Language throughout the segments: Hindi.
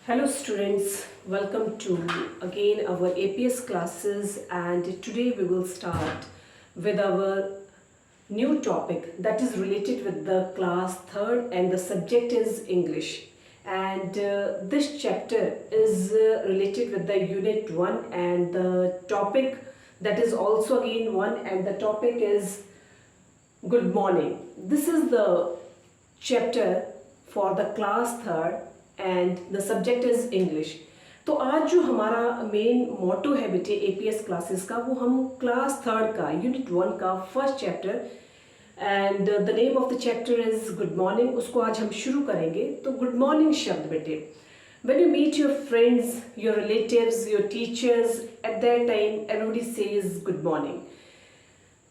Hello students, welcome to again our APS classes, and today we will start with our new topic that is related with the class 3rd and the subject is English. And this chapter is related with the unit 1 and the topic that is also again 1 and the topic is good morning. This is the chapter for the class 3rd and the subject is English. तो आज जो हमारा मेन मोटो है बेटे एपीएस क्लासेस का, वो हम क्लास 3rd का यूनिट 1 का first chapter and the name of the chapter is good morning, उसको आज हम शुरू करेंगे। तो गुड मॉर्निंग शब्द बेटे, when you meet your friends, your relatives, your teachers, at that time everybody says good morning।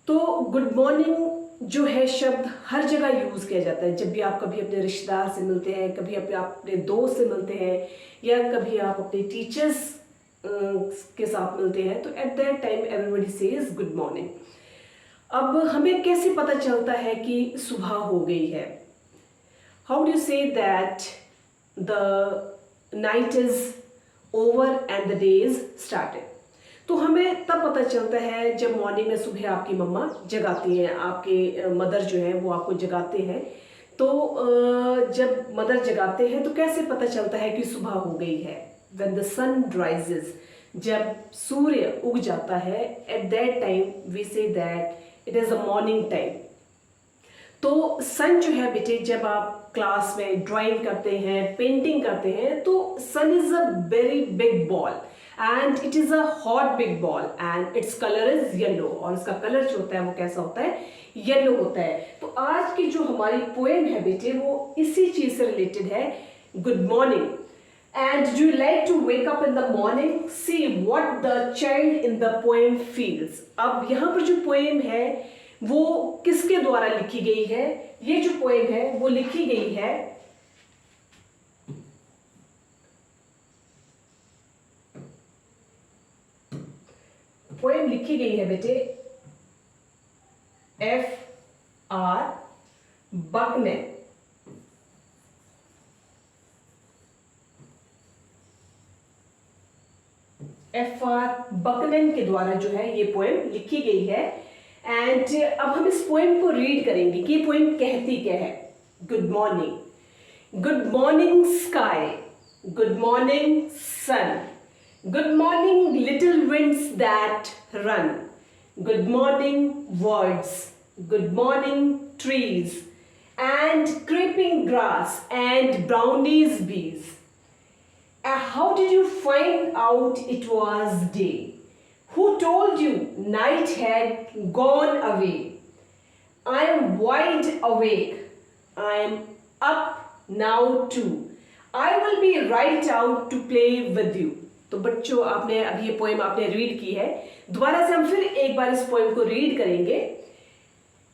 तो गुड मॉर्निंग जो है शब्द हर जगह यूज़ किया जाता है। जब भी आप कभी अपने रिश्तेदार से मिलते हैं, कभी आप अपने दोस्त से मिलते हैं, या कभी आप अपने टीचर्स के साथ मिलते हैं, तो at that time everybody says good morning. अब हमें कैसे पता चलता है कि सुबह हो गई है? How do you say that the night is over and the day is started? तो हमें तब पता चलता है जब मॉर्निंग में सुबह आपकी मम्मा जगाती हैं, आपके मदर जो है वो आपको जगाते हैं। तो जब मदर जगाते हैं तो कैसे पता चलता है कि सुबह हो गई है? When the sun rises, जब सूर्य उग जाता है, at that time we say that it is a morning time। तो सन जो है बेटे, जब आप क्लास में ड्राइंग करते हैं, पेंटिंग करते हैं, तो sun is a very big ball and it is a hot big ball and its colour is yellow, और इसका कलर जो होता है वो कैसा होता है? येलो होता है। तो आज की जो हमारी पोएम है बेटे वो इसी चीज से रिलेटेड है, good morning. And do you like to wake up in the morning? See what the child in the poem feels. अब यहाँ पर जो पोएम है वो किसके द्वारा लिखी गई है? ये जो पोएम है वो लिखी गई है पोएम लिखी गई है बेटे F.R. बकनैन। F.R. बकनैन के द्वारा जो है ये पोएम लिखी गई है। एंड अब हम इस पोएम को रीड करेंगे कि ये पोएम कहती क्या है। Good morning, good morning sky, good morning sun, good morning little winds that run, good morning words, good morning trees and creeping grass and brownies bees. How did you find out it was day? Who told you night had gone away? I am wide awake, I am up now too, I will be right out to play with you। तो बच्चों, आपने अभी ये पोएम आपने रीड की है। दोबारा से हम फिर एक बार इस पोएम को रीड करेंगे।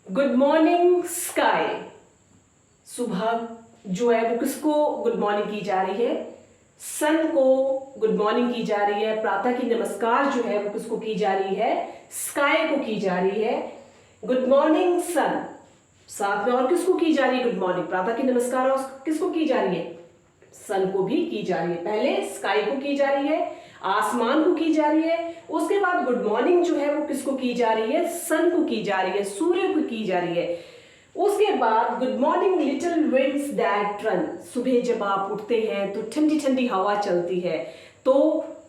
गुड मॉर्निंग स्काई, सुबह जो है वो किसको गुड मॉर्निंग की जा रही है? सन को गुड मॉर्निंग की जा रही है। प्रातः की नमस्कार जो है वो किसको की जा रही है? स्काई को की जा रही है। गुड मॉर्निंग सन, साथ में और किसको की जा रही है गुड मॉर्निंग? प्रातः की नमस्कार और किसको की जा रही है? सन को भी की जा रही है। पहले स्काई को की जा रही है, आसमान को की जा रही है, उसके बाद गुड मॉर्निंग जो है वो किसको की जा रही है? सन को की जा रही है, सूर्य को की जा रही है। उसके बाद good morning little winds that run, सुबह जब आप उठते हैं तो ठंडी ठंडी हवा चलती है, तो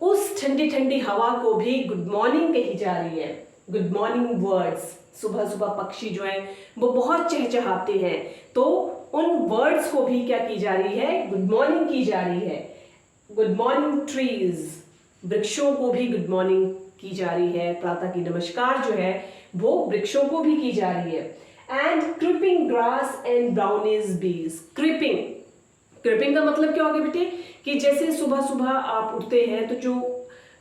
उस ठंडी ठंडी हवा को भी गुड मॉर्निंग कही जा रही है। गुड मॉर्निंग वर्ड्स, सुबह सुबह पक्षी जो हैं वो बहुत चहचहाते हैं, तो उन वर्ड्स को भी क्या की जा रही है? गुड मॉर्निंग की जा रही है। गुड मॉर्निंग ट्रीज, वृक्षों को भी गुड मॉर्निंग की जा रही है। प्रातः की नमस्कार जो है वो वृक्षों को भी की जा रही है। And creeping grass and brownies बीज। क्रीपिंग, क्रीपिंग का मतलब क्या होगा बेटे? कि जैसे सुबह सुबह आप उठते हैं तो जो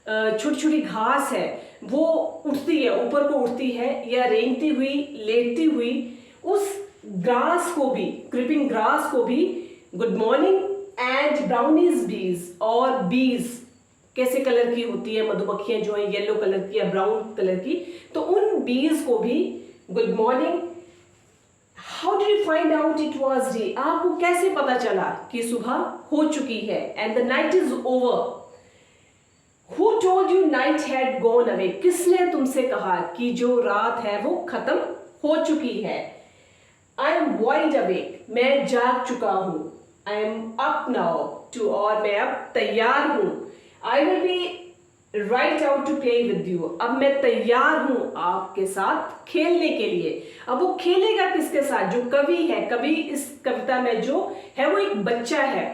छोटी छोटी घास है वो उठती है, ऊपर को उठती है, या रेंगती हुई, लेटती हुई, उस ग्रास को भी, क्रीपिंग ग्रास को भी गुड मॉर्निंग। एंड ब्राउनीज बीज, और बीज कैसे कलर की होती है? मधुमक्खियां जो है येलो कलर की या ब्राउन कलर की, तो उन बीज को भी good morning. How do did you find out it was day? आपको कैसे पता चला कि सुबह हो चुकी है and the night is over? Who told you night had gone away? किसने तुमसे कहा कि जो रात है वो खत्म हो चुकी है? I am wide awake. मैं जाग चुका हूँ. I am up now to, और मैं अब तैयार हूँ. I will be right out to play with you. अब मैं तैयार हूँ आपके साथ खेलने के लिए. अब वो खेलेगा किसके साथ? जो कवि है, कवि इस कविता में जो है वो एक बच्चा है,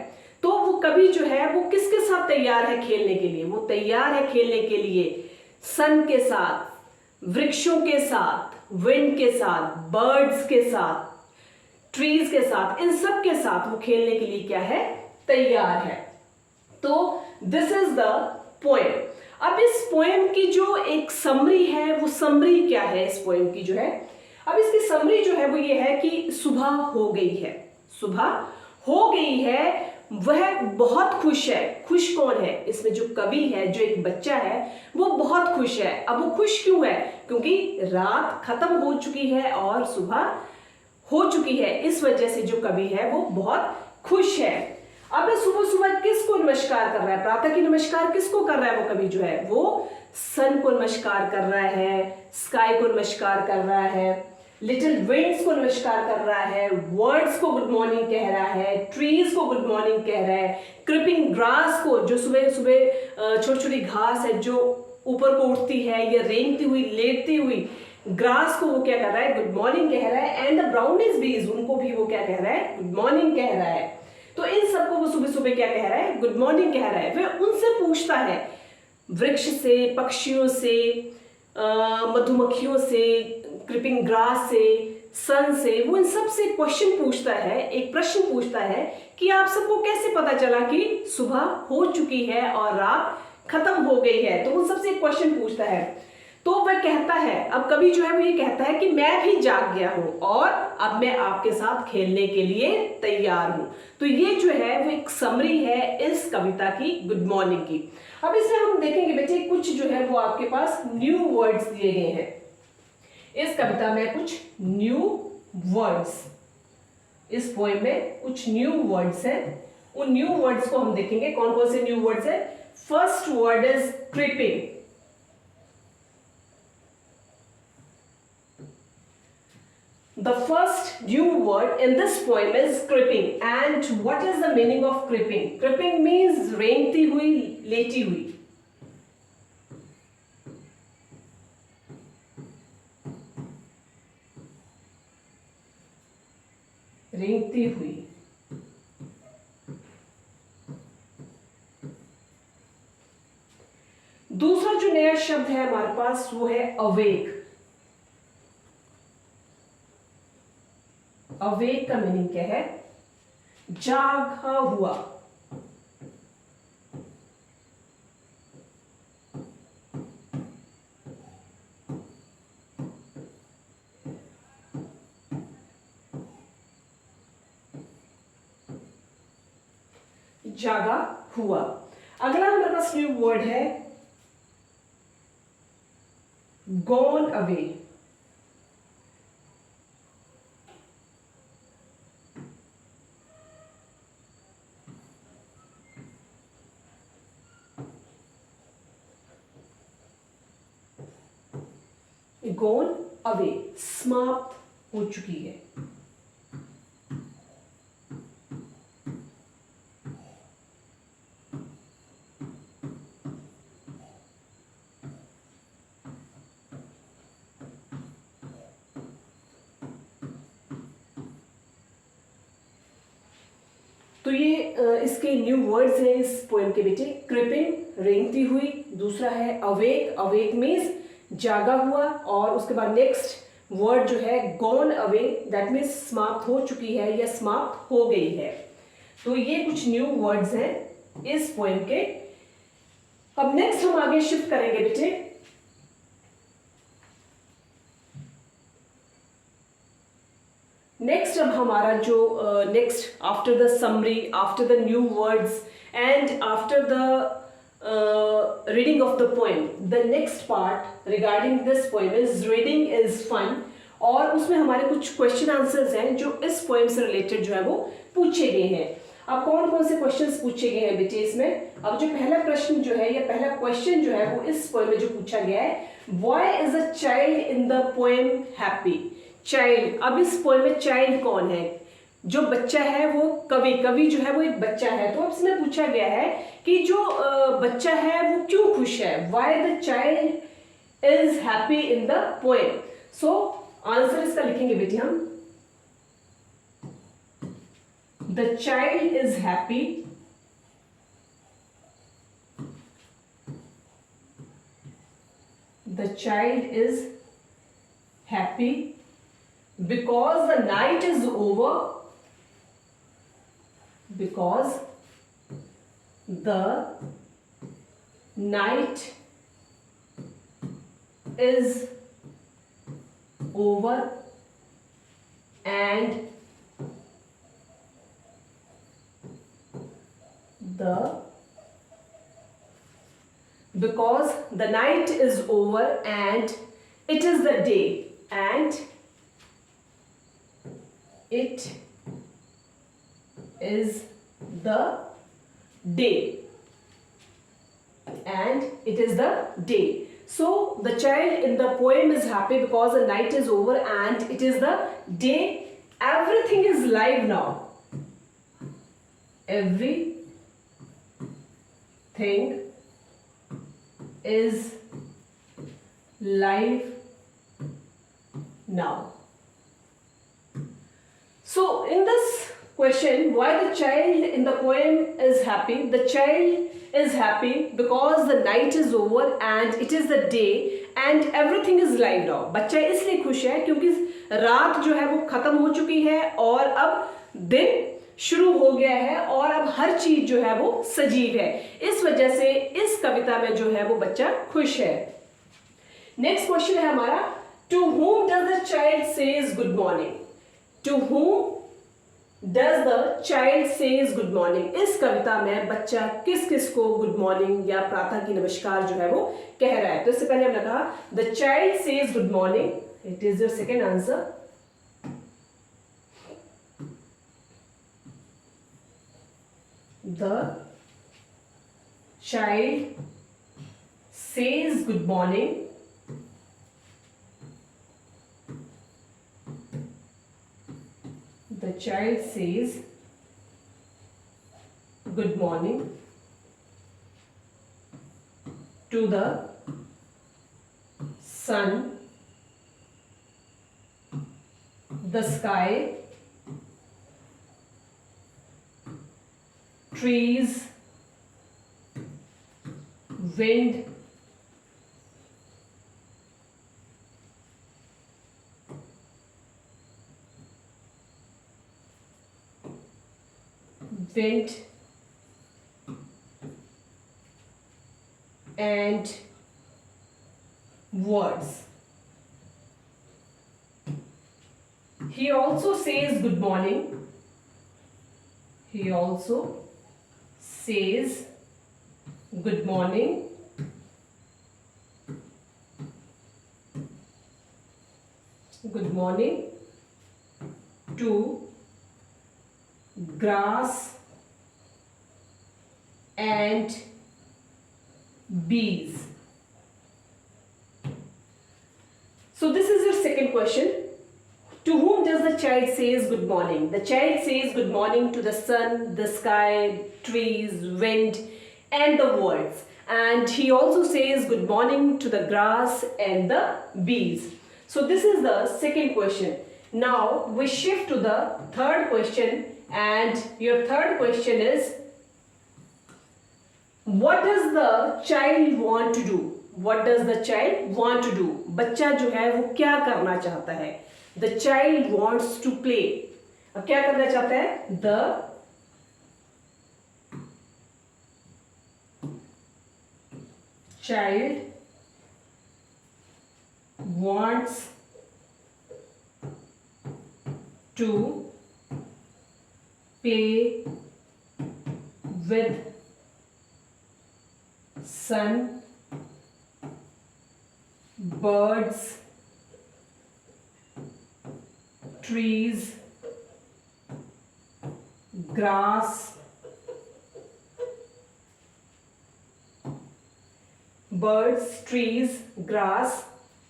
तो वो कवि जो है वो किसके साथ तैयार है खेलने के लिए? वो तैयार है खेलने के लिए सन के साथ, वृक्षों के साथ, विंड के साथ, बर्ड्स के साथ, ट्रीज के साथ, इन सब के साथ वो खेलने के लिए क्या है? तैयार है. तो दिस इज द पोएम. अब इस पोएम की जो एक समरी है, वो समरी क्या है इस पोएम की जो है? अब इसकी समरी जो है वो ये है कि सुबह हो गई है. सुबह हो गई है, वह बहुत खुश है. खुश कौन है? इसमें जो कवि है, जो एक बच्चा है, वो बहुत खुश है. अब वो खुश क्यों है? क्योंकि रात खत्म हो चुकी है और सुबह हो चुकी है. इस वजह से जो कवि है वो बहुत खुश है. अब सुबह सुबह किसको नमस्कार कर रहा है? प्रातः की नमस्कार किसको कर रहा है वो कवि जो है? वो सन को नमस्कार कर रहा है, स्काई को नमस्कार कर रहा है, लिटिल विंड्स को नमस्कार कर रहा है, वर्ड्स को गुड मॉर्निंग कह रहा है, ट्रीज को गुड मॉर्निंग कह रहा है, क्रिपिंग ग्रास को, जो सुबह सुबह छोटी छोटी घास है जो ऊपर को उठती है या रेंगती हुई, लेटती हुई ग्रास को वो क्या कर रहा है? गुड मॉर्निंग कह रहा है. एंड द ब्राउनिश बीज, उनको भी वो क्या कह रहा है? गुड मॉर्निंग कह रहा है. तो इन सबको वो सुबह सुबह क्या कह रहा है? गुड मॉर्निंग कह रहा है. वह उनसे पूछता है, वृक्ष से, पक्षियों से, मधुमक्खियों से, क्रिपिंग ग्रास से, सन से, वो इन सब से क्वेश्चन पूछता है, एक प्रश्न पूछता है कि आप सबको कैसे पता चला कि सुबह हो चुकी है और रात खत्म हो गई है? तो उन सबसे एक क्वेश्चन पूछता है. तो वह कहता है, अब कवि जो है वो ये कहता है कि मैं भी जाग गया हूं और अब मैं आपके साथ खेलने के लिए तैयार हूं. तो ये जो है वो एक समरी है इस कविता की, गुड मॉर्निंग की. अब इसमें हम देखेंगे बेटे, कुछ जो है वो आपके पास न्यू वर्ड्स दिए गए हैं. इस कविता में कुछ न्यू वर्ड्स, इस पोएम में कुछ न्यू वर्ड्स हैं. उन न्यू वर्ड्स को हम देखेंगे. कौन कौन से न्यू वर्ड्स हैं? First word is creeping. The first new word in this poem is creeping. And what is the meaning of creeping? Creeping means रेंगती हुई, लेटी हुई. रेंगती हुई. दूसरा जो नया शब्द है हमारे पास वो है अवेक. अवेक का मीनिंग क्या है? जागा हुआ. जागा हुआ. अगला हमारे पास न्यू वर्ड है गॉन अवे. गॉन अवे, समाप्त हो चुकी है. तो ये इसके न्यू वर्ड्स हैं इस पोएम के बेटे. क्रिपिंग, रेंगती हुई. दूसरा है अवेक. अवेक मीन्स जागा हुआ. और उसके बाद नेक्स्ट वर्ड जो है गॉन अवे, दैट मीन्स समाप्त हो चुकी है या समाप्त हो गई है. तो ये कुछ न्यू वर्ड्स हैं इस पोएम के. अब नेक्स्ट हम आगे शिफ्ट करेंगे बेटे. नेक्स्ट अब हमारा जो next after the summary, after the new words and after the reading of the poem, the next part regarding this poem is reading is fun. और उसमें हमारे कुछ क्वेश्चन आंसर्स हैं जो इस पोएम से रिलेटेड जो है वो पूछे गए हैं। अब कौन कौन से क्वेश्चंस पूछे गए हैं बेटे इसमें? अब जो पहला प्रश्न जो है या पहला क्वेश्चन जो है वो इस पोएम में जो पूछा गया है, why is a child in the poem happy? Child, अब इस पोएम में चाइल्ड कौन है? जो बच्चा है वो कवि जो है वो एक बच्चा है। तो अब इसमें पूछा गया है कि जो बच्चा है वो क्यों खुश है? Why the child is happy in the poem? So answer इसका लिखेंगे बेटे हम, the child is happy the child is happy because the night is over, because the night is over and because the night is over and it is the day, and it is the day, and it is the day. So the child in the poem is happy because the night is over and it is the day. Everything is live now. Everything is live now. So in this question, why the child in the poem is happy? The child is happy because the night is over and it is the day and everything is live now. बच्चा इसलिए खुश है क्योंकि रात जो है वो खत्म हो चुकी है और अब दिन शुरू हो गया है और अब हर चीज जो है वो सजीव है। इस वजह से इस कविता में जो है वो बच्चा खुश है। नेक्स्ट क्वेश्चन है हमारा, to whom does the child says good morning? To whom does the child says good morning? इस कविता में बच्चा किस किस को गुड मॉर्निंग या प्रातः की नमस्कार जो है वो कह रहा है? तो इससे पहले हमने कहा the child says good morning, it is your second answer. The child says good morning the child says good morning to the sun, the sky, trees, wind, and words. He also says good morning. He also says good morning to grass and bees. So this is your second question. To whom does the child says good morning? The child says good morning to the sun, the sky, trees, wind, and the birds. And he also says good morning to the grass and the bees. So this is the second question. Now we shift to the third question, and your third question is, what does the child want to do? What does the child want to do? बच्चा जो है वो क्या करना चाहता है? The child wants to play. अब क्या करना चाहता है? The child wants to play with sun, birds, trees, grass, birds, trees, grass.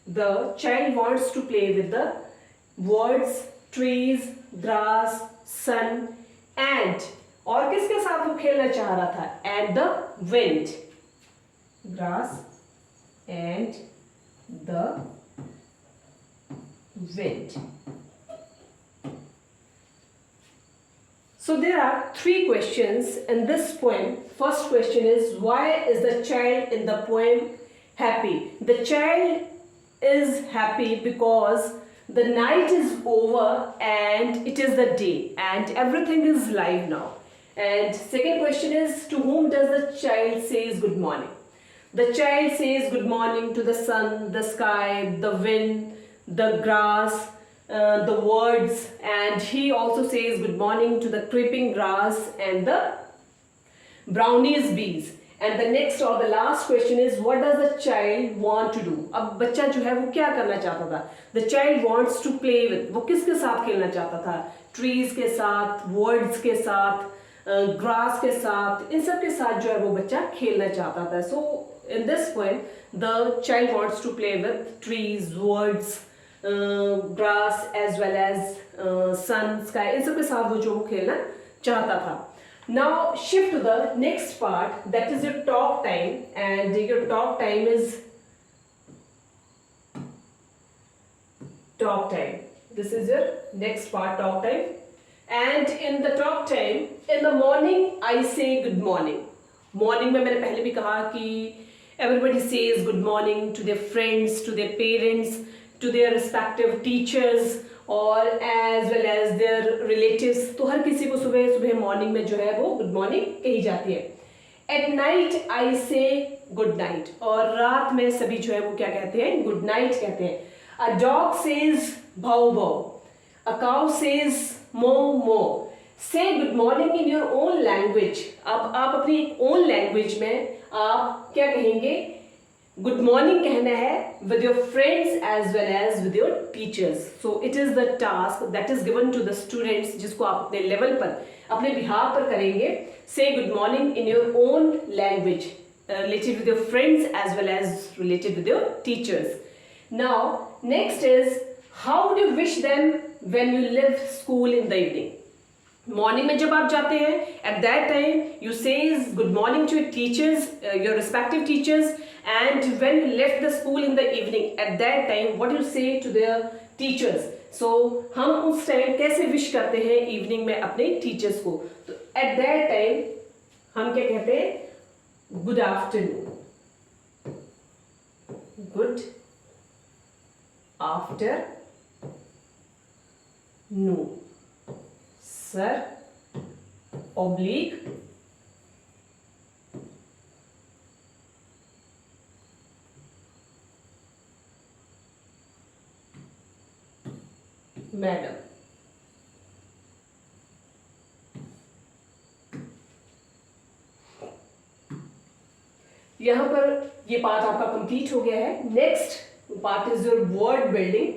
The child wants to play with the words trees, grass, sun and और किसके साथ वो खेलना चाह रहा था? And the wind. Grass and the wind. So there are three questions in this poem. First question is, why is the child in the poem happy? The child is happy because the night is over and it is the day and everything is live now. And second question is, to whom does the child says good morning? The child says good morning to the sun, the sky, the wind, the grass, the words, and he also says good morning to the creeping grass and the brownies bees. And the next or the last question is, what does the child want to do? अब बच्चा जो है वो क्या करना चाहता था? The child wants to play with. वो किसके साथ खेलना चाहता था? Trees के साथ, words के साथ, grass के साथ, इन सब के साथ जो है वो बच्चा खेलना चाहता था. So in this poem, the child wants to play with trees, words, grass as well as sun, sky. इन सब के साथ वो जो खेलना चाहता था. Now shift to the next part, that is your talk time, and your talk time is talk time. This is your next part, talk time. And in the talk time, in the morning I say good morning. Morning में मैंने पहले भी कहा कि everybody says good morning to their friends, to their parents, to their respective teachers और as well as their relatives. तो हर किसी को सुबह सुबह मॉर्निंग में जो है वो गुड मॉर्निंग कही जाती है. At night I say good night. और रात में सभी जो है वो क्या कहते हैं? गुड नाइट कहते हैं. A dog says भाव भाव. A cow says mo mo. Say good morning in your own language. आप अपनी own language में आप क्या कहेंगे? Good morning कहना है with your friends as well as with your teachers. So it is the task that is given to the students जिसको आप अपने लेवल पर अपने बिहार पर करेंगे. Say good morning in your own language related with your friends as well as related with your teachers. Now next is, how do you wish them when you leave school in the evening? Morning में जब आप जाते हैं, at that time you say good morning to your teachers, your respective teachers, and when you left the school in the evening, at that time what you say to their teachers? So हम उस टाइम कैसे विश करते हैं इवनिंग में अपने टीचर्स को? तो at that time हम क्या कहते हैं? Good afternoon. Good afternoon sir, oblique madam. यहां पर ये पार्ट आपका कंप्लीट हो गया है. Next part is your word building.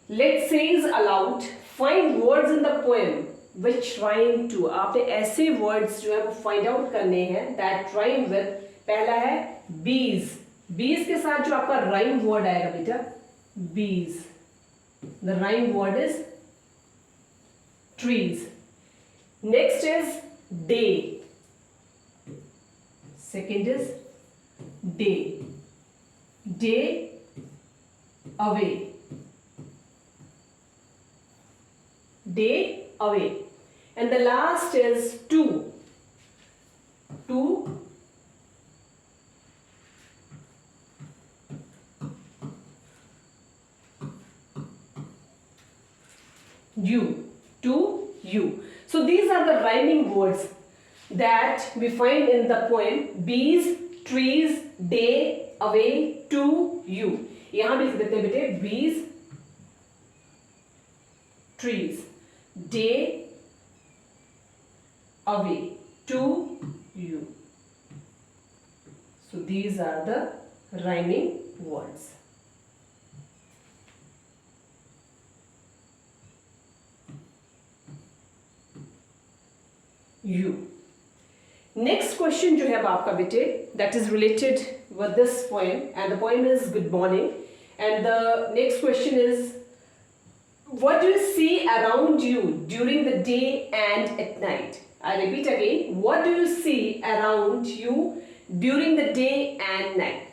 Let's says allowed, find words in the poem which rhyme to. आपने ऐसे वर्ड्स जो है वो फाइंड आउट करने हैं that rhyme with. पहला है bees. bees के साथ जो आपका राइम वर्ड आएगा बेटा, bees. the rhyme word is trees. next is day. second is day. day away. day away. And the last is to. To you. To you. So these are the rhyming words that we find in the poem bees, trees, day, away, to, you. यहां भी लिख देते हैं बेटे, bees, trees, day, away, to, you. So these are the rhyming words. you. Next question जो है अब आपका बेटे, that is related with this poem, and the poem is good morning, and the next question is what do you see around you during the day and at night? I repeat again, what do you see around you during the day and night?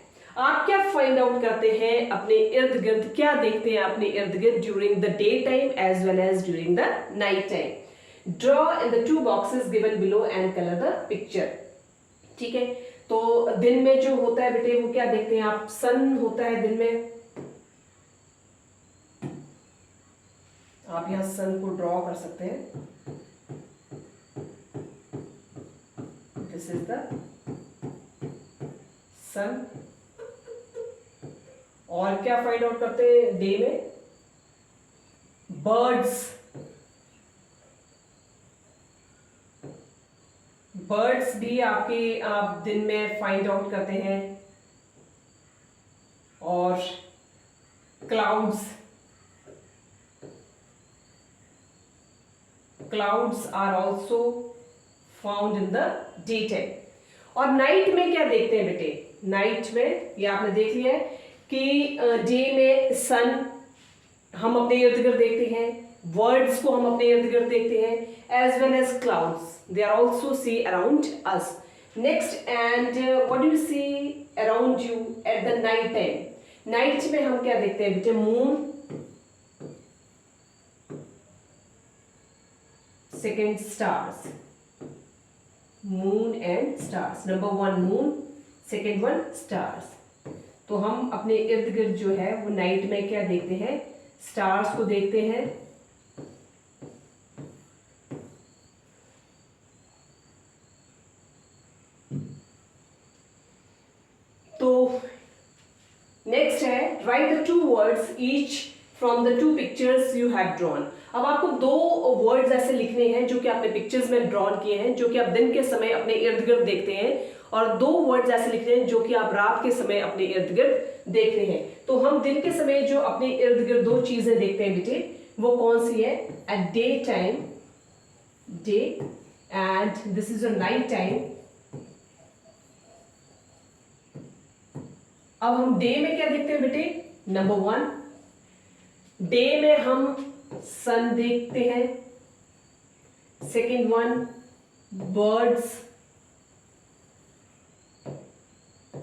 आप क्या फाइंड आउट करते हैं अपने इर्द गिर्द, क्या देखते हैं अपने इर्द गिर्द during the day time as well as during the night time? Draw in the two boxes given below and colour the picture. ठीक है, तो दिन में जो होता है बेटे वो क्या देखते हैं आप? सन होता है दिन में, आप यहां सन को ड्रॉ कर सकते हैं. दिस इज द सन. और क्या फाइंड आउट करते हैं डे में? बर्ड्स. बर्ड्स भी आपके आप दिन में फाइंड आउट करते हैं. और clouds, clouds are also found in the daytime. और नाइट में क्या देखते हैं बेटे? नाइट में ये आपने देख लिया है कि डे में सन हम अपने इर्द गिर्द देखते हैं, वर्ड्स को हम अपने इर्द गिर्द देखते हैं, as well as clouds, they are also see around us. Next, and what do you see around you at the night time? नाइट में हम क्या देखते हैं बेटे? Moon, second stars. Moon and stars. Number one moon, second one stars. तो हम अपने इर्द गिर्द जो है वो नाइट में क्या देखते हैं? स्टार्स को देखते हैं. तो नेक्स्ट है, right the two words each from the two pictures you have drawn. अब आपको दो वर्ड्स ऐसे लिखने हैं जो कि आपने पिक्चर्स में ड्रॉन किए हैं, जो कि आप दिन के समय अपने इर्द गिर्द देखते हैं, और दो वर्ड्स ऐसे लिखने हैं जो कि आप रात के समय अपने इर्द गिर्द देखते हैं. तो हम दिन के समय जो अपने इर्द गिर्द दो चीजें देखते हैं बेटे, वो कौन सी है? At day time, day, and this is a night time. अब हम डे में क्या देखते हैं बेटे? नंबर वन, डे में हम सन देखते हैं. Second one, birds.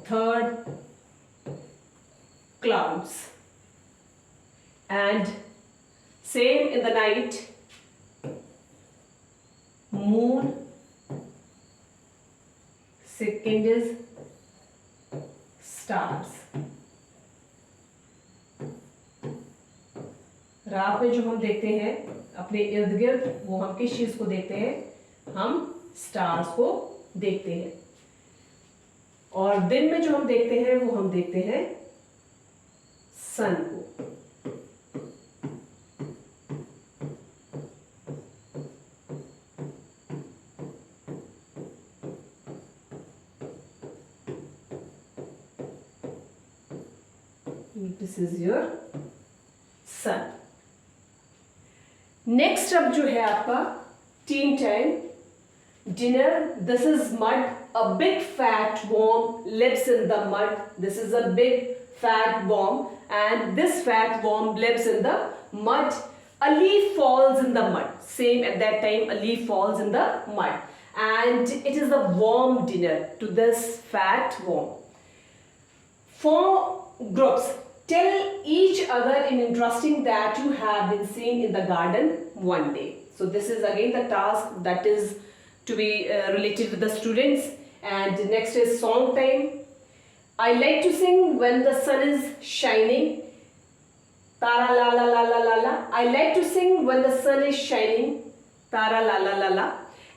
Third, clouds. And same in the night, moon. Second is stars. रात में जो हम देखते हैं अपने इर्द गिर्द, वो हम किस चीज को देखते हैं? हम स्टार्स को देखते हैं. और दिन में जो हम देखते हैं वो हम देखते हैं सन को. This is your son. Next अब जो है आपका tin time, dinner. This is mud, a big fat worm lives in the mud. This is a big fat worm, and this fat worm lives in the mud. A leaf falls in the mud. Same at that time, a leaf falls in the mud, and it is a warm dinner to this fat worm. 4 groups. Tell each other an interesting that you have been seeing in the garden one day. So this is again the task that is to be related with the students. And next is song time. I like to sing when the sun is shining. Tara la la la la la la. I like to sing when the sun is shining. Tara la la la la.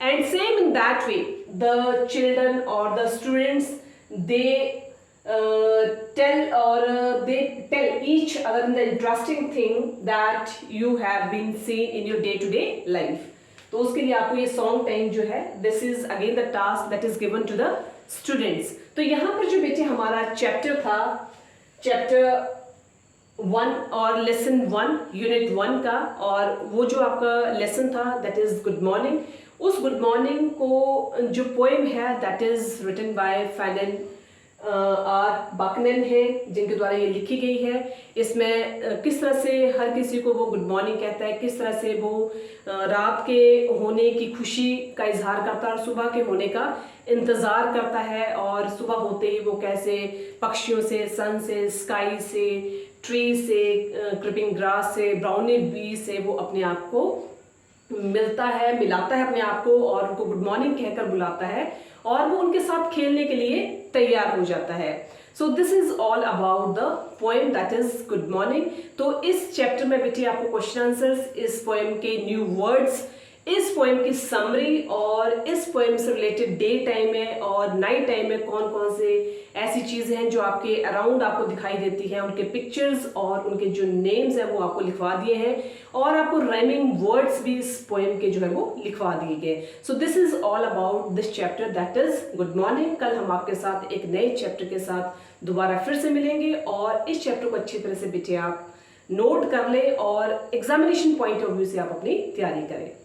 And same in that way, the children or the students, they they tell each other the interesting thing that you have been seen in your day-to-day life. तो उसके लिए आपको ये सॉन्ग टाइम जो है, this is again the task that is given to the students. तो यहाँ पर जो बेटे हमारा चैप्टर था, चैप्टर 1 और लेसन 1 यूनिट 1 का, और वो जो आपका लेसन था दैट इज गुड मॉर्निंग, उस गुड मॉर्निंग को जो पोएम है that is written by Fannon R Buchanan है, जिनके द्वारा ये लिखी गई है। इसमें किस तरह से हर किसी को वो गुड मॉर्निंग कहता है, किस तरह से वो रात के होने की खुशी का इजहार करता है और सुबह के होने का इंतज़ार करता है, और सुबह होते ही वो कैसे पक्षियों से, सन से, स्काई से, ट्री से, क्रिपिंग ग्रास से, ब्राउनी बी से वो अपने आप को मिलता है, मिलाता है अपने आप को और उनको गुड मॉर्निंग कहकर बुलाता है और वो उनके साथ खेलने के लिए तैयार हो जाता है। So this is all about the poem that is good morning. तो इस चैप्टर में बेटी आपको क्वेश्चन आंसर्स, इस पोएम के न्यू वर्ड्स, इस पोएम की समरी और इस पोएम से रिलेटेड डे टाइम में और नाइट टाइम में कौन कौन से ऐसी चीज़ें हैं जो आपके अराउंड आपको दिखाई देती हैं, उनके पिक्चर्स और उनके जो नेम्स हैं वो आपको लिखवा दिए हैं, और आपको राइमिंग वर्ड्स भी इस पोएम के जो है वो लिखवा दिए गए। So this is all about this chapter that is good morning. कल हम आपके साथ एक नए चैप्टर के साथ दोबारा फिर से मिलेंगे, और इस चैप्टर को अच्छी तरह से बेटे आप नोट कर लें और एग्जामिनेशन पॉइंट ऑफ व्यू से आप अपनी तैयारी करें।